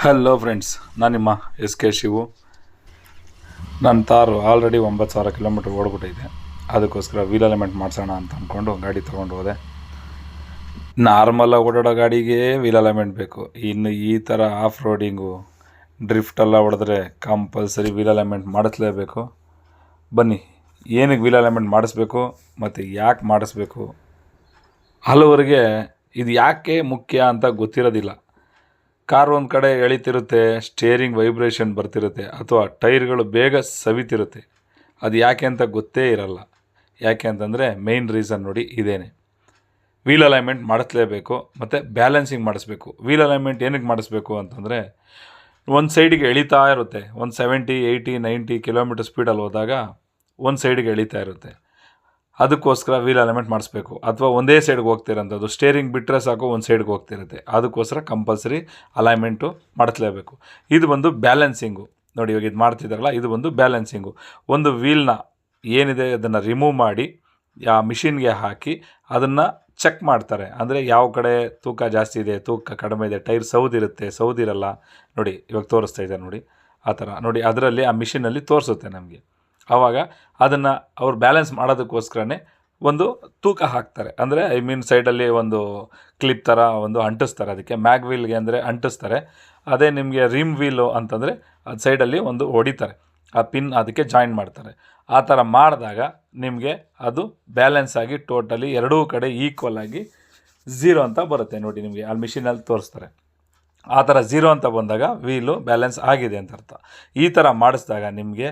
Hello friends, ನಾನು ನಿಮ್ಮ S K Shivu. ನನ್ನ ತಾರು ಆಲ್ರೆಡಿ 9,000 ಕಿಲೋಮೀಟ್ರ್ ಓಡ್ಬಿಟ್ಟಿದೆ. ಅದಕ್ಕೋಸ್ಕರ ವೀಲ್ ಅಲೈನ್ಮೆಂಟ್ ಮಾಡಿಸೋಣ ಅಂತ ಅಂದ್ಕೊಂಡು ಗಾಡಿ ತೊಗೊಂಡು ಹೋದೆ. ನಾರ್ಮಲಾಗಿ ಓಡಾಡೋ ಗಾಡಿಗೆ ವೀಲ್ ಅಲೈನ್ಮೆಂಟ್ ಬೇಕು. ಇನ್ನು ಈ ಥರ ಆಫ್ ರೋಡಿಂಗು ಡ್ರಿಫ್ಟೆಲ್ಲ ಹೊಡೆದ್ರೆ ಕಂಪಲ್ಸರಿ ವೀಲ್ ಅಲೈನ್ಮೆಂಟ್ ಮಾಡಿಸ್ಲೇಬೇಕು. ಬನ್ನಿ, ಏನಕ್ಕೆ ವೀಲ್ ಅಲೈನ್ಮೆಂಟ್ ಮಾಡಿಸ್ಬೇಕು ಮತ್ತು ಯಾಕೆ ಮಾಡಿಸ್ಬೇಕು, ಹಲವರಿಗೆ ಇದು ಯಾಕೆ ಮುಖ್ಯ ಅಂತ ಗೊತ್ತಿರೋದಿಲ್ಲ. ಕಾರ್ ಒಂದು ಕಡೆ ಎಳಿತಿರುತ್ತೆ, ಸ್ಟೇರಿಂಗ್ ವೈಬ್ರೇಷನ್ ಬರ್ತಿರುತ್ತೆ, ಅಥವಾ ಟೈರ್ಗಳು ಬೇಗ ಸವಿತಿರುತ್ತೆ. ಅದು ಯಾಕೆ ಅಂತ ಗೊತ್ತೇ ಇರಲ್ಲ. ಯಾಕೆ ಅಂತಂದರೆ ಮೇಯ್ನ್ ರೀಸನ್ ನೋಡಿ ಇದೇನೆ, ವೀಲ್ ಅಲೈನ್ಮೆಂಟ್ ಮಾಡಿಸ್ಲೇಬೇಕು ಮತ್ತು ಬ್ಯಾಲೆನ್ಸಿಂಗ್ ಮಾಡಿಸ್ಬೇಕು. ವೀಲ್ ಅಲೈನ್ಮೆಂಟ್ ಏನಕ್ಕೆ ಮಾಡಿಸ್ಬೇಕು ಅಂತಂದರೆ, ಒಂದು ಸೈಡಿಗೆ ಎಳಿತಾ ಇರುತ್ತೆ. ಒಂದು 70, 80, 90 ಕಿಲೋಮೀಟರ್ ಸ್ಪೀಡಲ್ಲಿ ಹೋದಾಗ ಒಂದು ಸೈಡಿಗೆ ಎಳಿತಾ ಇರುತ್ತೆ. ಅದಕ್ಕೋಸ್ಕರ ವೀಲ್ ಅಲೈನ್ಮೆಂಟ್ ಮಾಡಿಸ್ಬೇಕು. ಅಥವಾ ಒಂದೇ ಸೈಡ್ಗೆ ಹೋಗ್ತಿರೋಂಥದ್ದು, ಸ್ಟೇರಿಂಗ್ ಬಿಟ್ಟರೆ ಸಾಕು ಒಂದು ಸೈಡ್ಗೆ ಹೋಗ್ತಿರುತ್ತೆ. ಅದಕ್ಕೋಸ್ಕರ ಕಂಪಲ್ಸರಿ ಅಲೈನ್ಮೆಂಟು ಮಾಡಿಸ್ಲೇಬೇಕು. ಇದು ಬಂದು ಬ್ಯಾಲೆನ್ಸಿಂಗು. ನೋಡಿ, ಇವಾಗ ಇದು ಮಾಡ್ತಿದ್ದಾರಲ್ಲ, ಇದು ಬಂದು ಬ್ಯಾಲೆನ್ಸಿಂಗು. ಒಂದು ವೀಲ್ನ ಏನಿದೆ ಅದನ್ನು ರಿಮೂವ್ ಮಾಡಿ ಆ ಮಿಷಿನ್ಗೆ ಹಾಕಿ ಅದನ್ನು ಚೆಕ್ ಮಾಡ್ತಾರೆ. ಅಂದರೆ ಯಾವ ಕಡೆ ತೂಕ ಜಾಸ್ತಿ ಇದೆ, ತೂಕ ಕಡಿಮೆ ಇದೆ, ಟೈರ್ ಸೌದಿರುತ್ತೆ, ಸೌದಿರಲ್ಲ. ನೋಡಿ, ಇವಾಗ ತೋರಿಸ್ತಾ ಇದೆ ನೋಡಿ, ಆ ಥರ ನೋಡಿ, ಅದರಲ್ಲಿ ಆ ಮಿಷಿನಲ್ಲಿ ತೋರಿಸುತ್ತೆ ನಮಗೆ. ಆವಾಗ ಅದನ್ನು ಅವ್ರು ಬ್ಯಾಲೆನ್ಸ್ ಮಾಡೋದಕ್ಕೋಸ್ಕರನೇ ಒಂದು ತೂಕ ಹಾಕ್ತಾರೆ. ಅಂದರೆ ಸೈಡಲ್ಲಿ ಒಂದು ಕ್ಲಿಪ್ ಥರ ಒಂದು ಅಂಟಿಸ್ತಾರೆ. ಅದಕ್ಕೆ ಮ್ಯಾಗ್ ವೀಲ್ಗೆ ಅಂದರೆ ಅಂಟಿಸ್ತಾರೆ. ಅದೇ ನಿಮಗೆ ರಿಮ್ ವೀಲು ಅಂತಂದರೆ ಅದು ಸೈಡಲ್ಲಿ ಒಂದು ಹೊಡಿತಾರೆ, ಆ ಪಿನ್ ಅದಕ್ಕೆ ಜಾಯಿನ್ ಮಾಡ್ತಾರೆ. ಆ ಥರ ಮಾಡಿದಾಗ ನಿಮಗೆ ಅದು ಬ್ಯಾಲೆನ್ಸ್ ಆಗಿ ಟೋಟಲಿ ಎರಡೂ ಕಡೆ ಈಕ್ವಲ್ ಆಗಿ 0 ಅಂತ ಬರುತ್ತೆ. ನೋಡಿ, ನಿಮಗೆ ಆ ಮಿಷಿನಲ್ಲಿ ತೋರಿಸ್ತಾರೆ. ಆ ಥರ 0 ಅಂತ ಬಂದಾಗ ವೀಲು ಬ್ಯಾಲೆನ್ಸ್ ಆಗಿದೆ ಅಂತ ಅರ್ಥ. ಈ ಥರ ಮಾಡಿಸಿದಾಗ ನಿಮಗೆ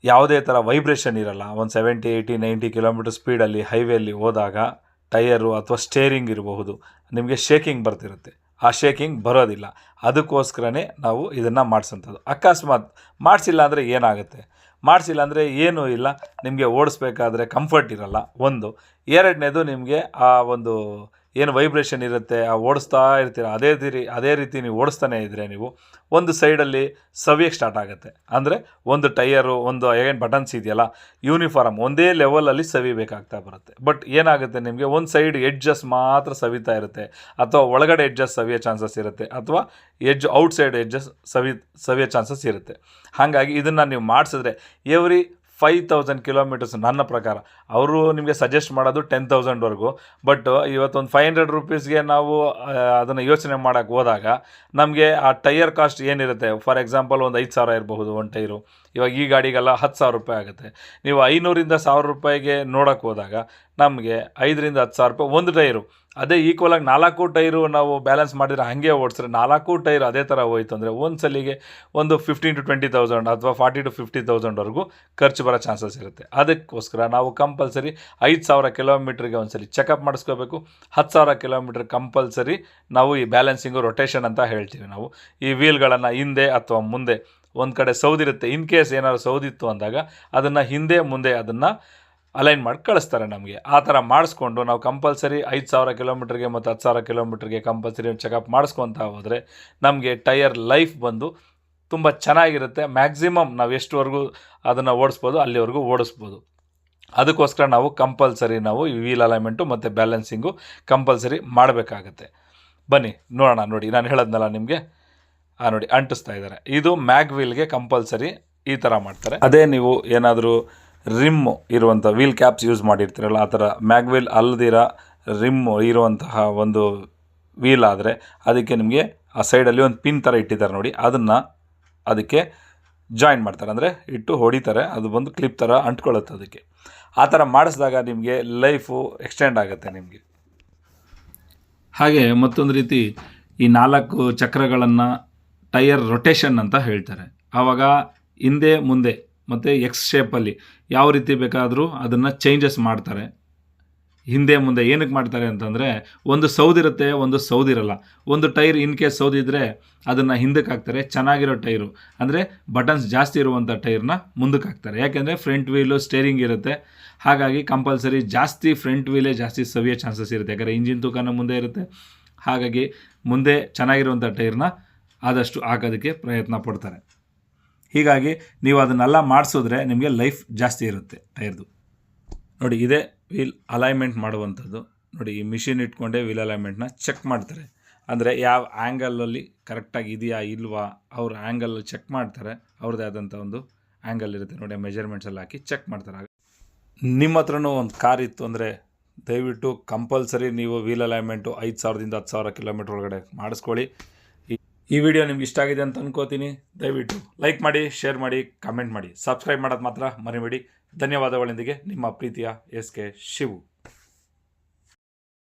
ಯಾವುದೇ ಥರ ವೈಬ್ರೇಷನ್ ಇರಲ್ಲ. ಒಂದು 70, 80, 90 ಕಿಲೋಮೀಟರ್ ಸ್ಪೀಡಲ್ಲಿ ಹೈವೇಲಿ ಹೋದಾಗ ಟೈಯರು ಅಥವಾ ಸ್ಟೇರಿಂಗ್ ಇರಬಹುದು, ನಿಮಗೆ ಶೇಕಿಂಗ್ ಬರ್ತಿರುತ್ತೆ. ಆ ಶೇಕಿಂಗ್ ಬರೋದಿಲ್ಲ. ಅದಕ್ಕೋಸ್ಕರನೇ ನಾವು ಇದನ್ನು ಮಾಡಿಸೋಂಥದ್ದು. ಅಕಸ್ಮಾತ್ ಮಾಡಿಸಿಲ್ಲ ಅಂದರೆ ಏನಾಗುತ್ತೆ? ಮಾಡಿಸಿಲ್ಲ ಅಂದರೆ ಏನೂ ಇಲ್ಲ, ನಿಮಗೆ ಓಡಿಸ್ಬೇಕಾದ್ರೆ ಕಂಫರ್ಟ್ ಇರಲ್ಲ ಒಂದು. ಎರಡನೇದು, ನಿಮಗೆ ಆ ಒಂದು ಏನು ವೈಬ್ರೇಷನ್ ಇರುತ್ತೆ, ಆ ಓಡಿಸ್ತಾ ಇರ್ತೀರ, ಅದೇ ರೀತಿ ನೀವು ಓಡಿಸ್ತಾನೆ ಇದ್ದರೆ ನೀವು ಒಂದು ಸೈಡಲ್ಲಿ ಸವಿಯಕ್ಕೆ ಸ್ಟಾರ್ಟ್ ಆಗುತ್ತೆ. ಅಂದರೆ ಒಂದು ಟೈಯರು, ಒಂದು ಏನು ಬಟನ್ಸ್ ಇದೆಯಲ್ಲ, ಯೂನಿಫಾರ್ಮ್ ಒಂದೇ ಲೆವೆಲಲ್ಲಿ ಸವಿಬೇಕಾಗ್ತಾ ಬರುತ್ತೆ. ಬಟ್ ಏನಾಗುತ್ತೆ, ನಿಮಗೆ ಒಂದು ಸೈಡ್ ಎಡ್ಜಸ್ ಮಾತ್ರ ಸವಿತಾ ಇರುತ್ತೆ, ಅಥವಾ ಒಳಗಡೆ ಎಡ್ಜಸ್ ಸವಿಯೋ ಚಾನ್ಸಸ್ ಇರುತ್ತೆ, ಅಥವಾ ಔಟ್ಸೈಡ್ ಎಡ್ಜಸ್ ಸವಿಯೋ ಚಾನ್ಸಸ್ ಇರುತ್ತೆ. ಹಾಗಾಗಿ ಇದನ್ನು ನೀವು ಮಾಡಿಸಿದ್ರೆ ಎವ್ರಿ 5,000 ಕಿಲೋಮೀಟರ್ಸ್, ನನ್ನ ಪ್ರಕಾರ ಅವರು ನಿಮಗೆ ಸಜೆಸ್ಟ್ ಮಾಡೋದು 10,000ವರೆಗೂ. ಬಟ್ ಇವತ್ತೊಂದು 500 ರುಪೀಸ್ಗೆ ನಾವು ಅದನ್ನು ಯೋಚನೆ ಮಾಡೋಕ್ಕೆ ಹೋದಾಗ ನಮಗೆ ಆ ಟೈಯರ್ ಕಾಸ್ಟ್ ಏನಿರುತ್ತೆ, ಫಾರ್ ಎಕ್ಸಾಂಪಲ್ ಒಂದು 5,000 ಇರಬಹುದು ಒಂದು ಟೈರು. ಇವಾಗ ಈ ಗಾಡಿಗೆಲ್ಲ 10,000 ರೂಪಾಯಿ ಆಗುತ್ತೆ. ನೀವು 500ರಿಂದ 1,000 ರೂಪಾಯಿಗೆ ನೋಡೋಕ್ಕೆ ಹೋದಾಗ ನಮಗೆ 5ರಿಂದ 10,000 ರೂಪಾಯಿ ಒಂದು ಟೈರು. ಅದೇ ಈಕ್ವಲಾಗಿ 4 ಟೈರು ನಾವು ಬ್ಯಾಲೆನ್ಸ್ ಮಾಡಿದರೆ ಹಾಗೆ ಓಡಿಸಿದ್ರೆ 4 ಟೈರು ಅದೇ ಥರ ಹೋಯ್ತು ಅಂದರೆ ಒಂದು ಸಲಿಗೆ ಒಂದು 15,000 to 20,000 ಅಥವಾ 40,000 to 50,000ವರೆಗೂ ಖರ್ಚು ಬರೋ ಚಾನ್ಸಸ್ ಇರುತ್ತೆ. ಅದಕ್ಕೋಸ್ಕರ ನಾವು ಕಂಪಲ್ಸರಿ 5,000 ಕಿಲೋಮೀಟ್ರಿಗೆ ಒಂದು ಸಲ ಚೆಕಪ್ ಮಾಡಿಸ್ಕೋಬೇಕು. 10,000 ಕಿಲೋಮೀಟ್ರ್ ಕಂಪಲ್ಸರಿ ನಾವು ಈ ಬ್ಯಾಲೆನ್ಸಿಂಗು, ರೊಟೇಷನ್ ಅಂತ ಹೇಳ್ತೀವಿ ನಾವು. ಈ ವೀಲ್ಗಳನ್ನು ಹಿಂದೆ ಅಥವಾ ಮುಂದೆ ಒಂದು ಕಡೆ ಸೌದಿರುತ್ತೆ. ಇನ್ ಕೇಸ್ ಏನಾದ್ರು ಸೌದಿತ್ತು ಅಂದಾಗ ಅದನ್ನು ಹಿಂದೆ ಮುಂದೆ ಅದನ್ನು ಅಲೈನ್ ಮಾಡಿ ಕಳಿಸ್ತಾರೆ ನಮಗೆ. ಆ ಥರ ಮಾಡಿಸ್ಕೊಂಡು ನಾವು ಕಂಪಲ್ಸರಿ 5,000 ಕಿಲೋಮೀಟ್ರಿಗೆ ಮತ್ತು 10,000 ಕಿಲೋಮೀಟ್ರಿಗೆ ಕಂಪಲ್ಸರಿ ಚೆಕಪ್ ಮಾಡಿಸ್ಕೊತಾ ಹೋದರೆ ನಮಗೆ ಟೈಯರ್ ಲೈಫ್ ಬಂದು ತುಂಬ ಚೆನ್ನಾಗಿರುತ್ತೆ. ಮ್ಯಾಕ್ಸಿಮಮ್ ನಾವು ಎಷ್ಟುವರೆಗೂ ಅದನ್ನು ಓಡಿಸ್ಬೋದು ಅಲ್ಲಿವರೆಗೂ ಓಡಿಸ್ಬೋದು. ಅದಕ್ಕೋಸ್ಕರ ನಾವು ಕಂಪಲ್ಸರಿ ನಾವು ಈ ವೀಲ್ ಅಲೈನ್ಮೆಂಟು ಮತ್ತು ಬ್ಯಾಲೆನ್ಸಿಂಗು ಕಂಪಲ್ಸರಿ ಮಾಡಬೇಕಾಗತ್ತೆ. ಬನ್ನಿ ನೋಡೋಣ. ನೋಡಿ, ನಾನು ಹೇಳೋದ್ನಲ್ಲ ನಿಮಗೆ, ನೋಡಿ ಅಂಟಿಸ್ತಾ ಇದ್ದಾರೆ. ಇದು ಮ್ಯಾಗ್ ವೀಲ್ಗೆ ಕಂಪಲ್ಸರಿ ಈ ಥರ ಮಾಡ್ತಾರೆ. ಅದೇ ನೀವು ಏನಾದರೂ ರಿಮ್ ಇರುವಂಥ ವೀಲ್ ಕ್ಯಾಪ್ಸ್ ಯೂಸ್ ಮಾಡಿರ್ತೀರಲ್ಲ, ಆ ಥರ ಮ್ಯಾಗ್ ವೀಲ್ ಅಲ್ಲದಿರ ರಿಮ್ ಇರುವಂತಹ ಒಂದು ವೀಲ್ ಆದರೆ ಅದಕ್ಕೆ ನಿಮಗೆ ಆ ಸೈಡಲ್ಲಿ ಒಂದು ಪಿನ್ ಥರ ಇಟ್ಟಿದ್ದಾರೆ ನೋಡಿ, ಅದನ್ನು ಅದಕ್ಕೆ ಜಾಯಿನ್ ಮಾಡ್ತಾರೆ. ಅಂದರೆ ಇಟ್ಟು ಹೊಡಿತಾರೆ, ಅದು ಬಂದು ಕ್ಲಿಪ್ ಥರ ಅಂಟ್ಕೊಳ್ಳುತ್ತೆ ಅದಕ್ಕೆ. ಆ ಥರ ಮಾಡಿಸಿದಾಗ ನಿಮಗೆ ಲೈಫು ಎಕ್ಸ್ಟೆಂಡ್ ಆಗುತ್ತೆ ನಿಮಗೆ. ಹಾಗೆ ಮತ್ತೊಂದು ರೀತಿ, ಈ 4 ಚಕ್ರಗಳನ್ನು ಟೈಯರ್ ರೊಟೇಷನ್ ಅಂತ ಹೇಳ್ತಾರೆ. ಆವಾಗ ಹಿಂದೆ ಮುಂದೆ ಮತ್ತು ಎಕ್ಸ್ ಶೇಪಲ್ಲಿ ಯಾವ ರೀತಿ ಬೇಕಾದರೂ ಅದನ್ನು ಚೇಂಜಸ್ ಮಾಡ್ತಾರೆ. ಹಿಂದೆ ಮುಂದೆ ಏನಕ್ಕೆ ಮಾಡ್ತಾರೆ ಅಂತಂದರೆ, ಒಂದು ಸೌದಿರುತ್ತೆ, ಒಂದು ಸೌದಿರಲ್ಲ. ಒಂದು ಟೈರ್ ಇನ್ ಕೇಸ್ ಸೌದಿದ್ರೆ ಅದನ್ನು ಹಿಂದಕ್ಕೆ ಹಾಕ್ತಾರೆ. ಚೆನ್ನಾಗಿರೋ ಟೈರು ಅಂದರೆ ಬಟನ್ಸ್ ಜಾಸ್ತಿ ಇರುವಂಥ ಟೈರ್ನ ಮುಂದಕ್ಕೆ ಹಾಕ್ತಾರೆ. ಯಾಕೆಂದರೆ ಫ್ರಂಟ್ ವೀಲು ಸ್ಟೇರಿಂಗ್ ಇರುತ್ತೆ. ಹಾಗಾಗಿ ಕಂಪಲ್ಸರಿ ಜಾಸ್ತಿ ಫ್ರಂಟ್ ವೀಲೇ ಜಾಸ್ತಿ ಸವಿಯೋ ಚಾನ್ಸಸ್ ಇರುತ್ತೆ. ಯಾಕಂದರೆ ಇಂಜಿನ್ ತೂಕನ ಮುಂದೆ ಇರುತ್ತೆ. ಹಾಗಾಗಿ ಮುಂದೆ ಚೆನ್ನಾಗಿರುವಂಥ ಟೈರ್ನ ಆದಷ್ಟು ಹಾಕೋದಕ್ಕೆ ಪ್ರಯತ್ನ ಪಡ್ತಾರೆ. ಹೀಗಾಗಿ ನೀವು ಅದನ್ನೆಲ್ಲ ಮಾಡಿಸಿದ್ರೆ ನಿಮಗೆ ಲೈಫ್ ಜಾಸ್ತಿ ಇರುತ್ತೆ ಟೈರ್ದು. ನೋಡಿ, ಇದೇ ವೀಲ್ ಅಲೈನ್ಮೆಂಟ್ ಮಾಡುವಂಥದ್ದು. ನೋಡಿ, ಈ ಮಿಷಿನ್ ಇಟ್ಕೊಂಡೇ ವೀಲ್ ಅಲೈನ್ಮೆಂಟ್ನ ಚೆಕ್ ಮಾಡ್ತಾರೆ. ಅಂದರೆ ಯಾವ ಆ್ಯಂಗಲಲ್ಲಿ ಕರೆಕ್ಟಾಗಿ ಇದೆಯಾ ಇಲ್ವಾ ಅವ್ರ ಆ್ಯಂಗಲ್ ಚೆಕ್ ಮಾಡ್ತಾರೆ. ಅವ್ರದ್ದೇ ಆದಂಥ ಒಂದು ಆ್ಯಂಗಲ್ ಇರುತ್ತೆ ನೋಡಿ, ಮೆಜರ್ಮೆಂಟ್ಸಲ್ಲಿ ಹಾಕಿ ಚೆಕ್ ಮಾಡ್ತಾರೆ. ನಿಮ್ಮ ಹತ್ರನೂ ಒಂದು ಕಾರ್ ಇತ್ತು ಅಂದರೆ ದಯವಿಟ್ಟು ಕಂಪಲ್ಸರಿ ನೀವು ವೀಲ್ ಅಲೈನ್ಮೆಂಟು 5,000ದಿಂದ 10,000 ಕಿಲೋಮೀಟ್ರ್ ಒಳಗಡೆ ಮಾಡಿಸ್ಕೊಳ್ಳಿ. ಈ ವಿಡಿಯೋ ನಿಮ್ಗೆ ಇಷ್ಟ ಆಗಿದೆ ಅಂತ ಅನ್ಕೋತೀನಿ. ದಯವಿಟ್ಟು ಲೈಕ್ ಮಾಡಿ, ಶೇರ್ ಮಾಡಿ, ಕಮೆಂಟ್ ಮಾಡಿ, ಸಬ್ಸ್ಕ್ರೈಬ್ ಮಾಡೋದು ಮಾತ್ರ ಮರಿಬೇಡಿ. ಧನ್ಯವಾದಗಳೊಂದಿಗೆ ನಿಮ್ಮ ಪ್ರೀತಿಯ SK ಶಿವು.